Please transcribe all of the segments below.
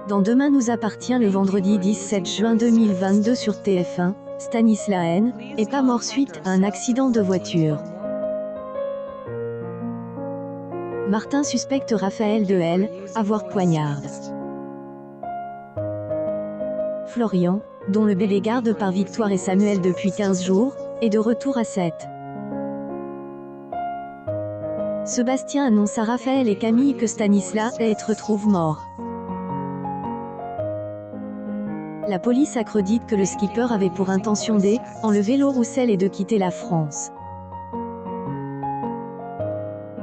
Dans Demain nous appartient le vendredi 17 juin 2022 sur TF1, Stanislas N. est pas mort suite à un accident de voiture. Martin suspecte Raphaël de L. avoir poignardé. Florian, dont le bébé garde par Victoire et Samuel depuis 15 jours, est de retour à 7. Sébastien annonce à Raphaël et Camille que Stanislas N. retrouve mort. La police accrédite que le skipper avait pour intention d'enlever l'eau Roussel et de quitter la France.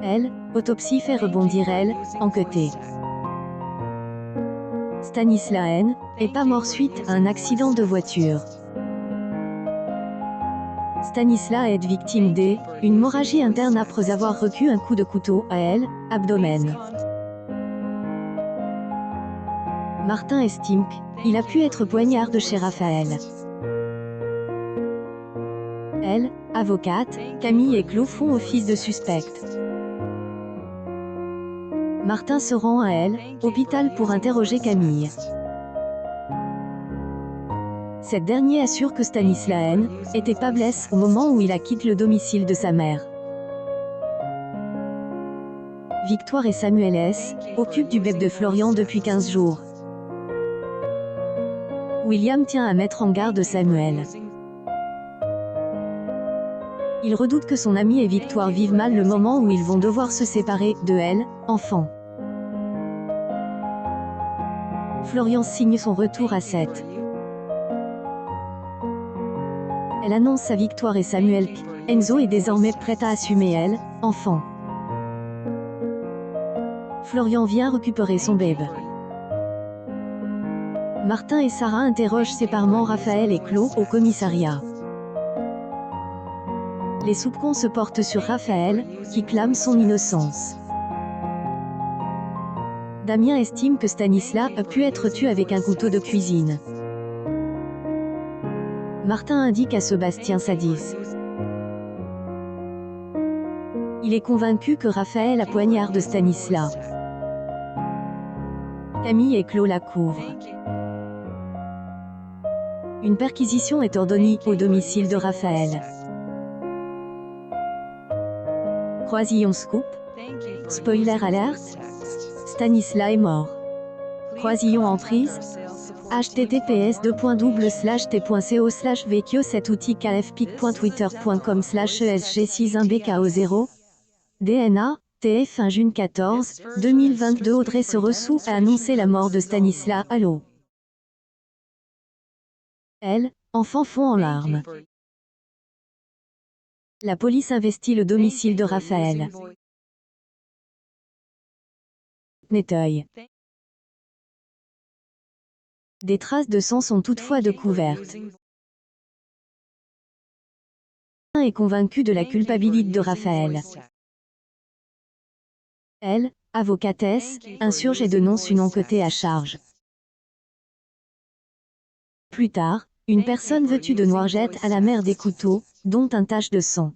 Elle, autopsie fait rebondir elle, enquêtée. Stanislas N. est pas mort suite à un accident de voiture. Stanislas est victime d'une hémorragie interne après avoir reçu un coup de couteau à l'abdomen. Martin estime qu'il a pu être poignardé chez Raphaël. Elle, avocate, Camille et Claude font office de suspecte. Martin se rend à l'hôpital pour interroger Camille. Cette dernière assure que Stanislas N. était pas blessé au moment où il a quitté le domicile de sa mère. Victoire et Samuel S. occupent du bébé de Florian depuis 15 jours. William tient à mettre en garde Samuel. Il redoute que son ami et Victoire vivent mal le moment où ils vont devoir se séparer de l'enfant. Florian signe son retour à 7. Elle annonce à Victoire et Samuel qu'Enzo est désormais prête à assumer l'enfant. Florian vient récupérer son bébé. Martin et Sarah interrogent séparément Raphaël et Claude au commissariat. Les soupçons se portent sur Raphaël, qui clame son innocence. Damien estime que Stanislas a pu être tué avec un couteau de cuisine. Martin indique à Sébastien Sadis. Il est convaincu que Raphaël a poignardé Stanislas. Camille et Claude la couvrent. Une perquisition est ordonnée au domicile de Raphaël. Croisillon scoop. Spoiler alert. Stanislas est mort. Croisillon en prise. https://t.co/vq7outil.kfpic.twitter.com/esg61bko0 DNA, TF1 June 14, 2022 Audrey Serousseau a annoncé la mort de Stanislas à l'eau. Enfants fond en larmes. La police investit le domicile de Raphaël. Neteuil. Des traces de sang sont toutefois découvertes. Est convaincu de la culpabilité de Raphaël. Elle, avocatesse, insurge et dénonce une enquêtée à charge. Plus tard, une personne vêtue de noir jette à la mer des couteaux, dont un tache de sang.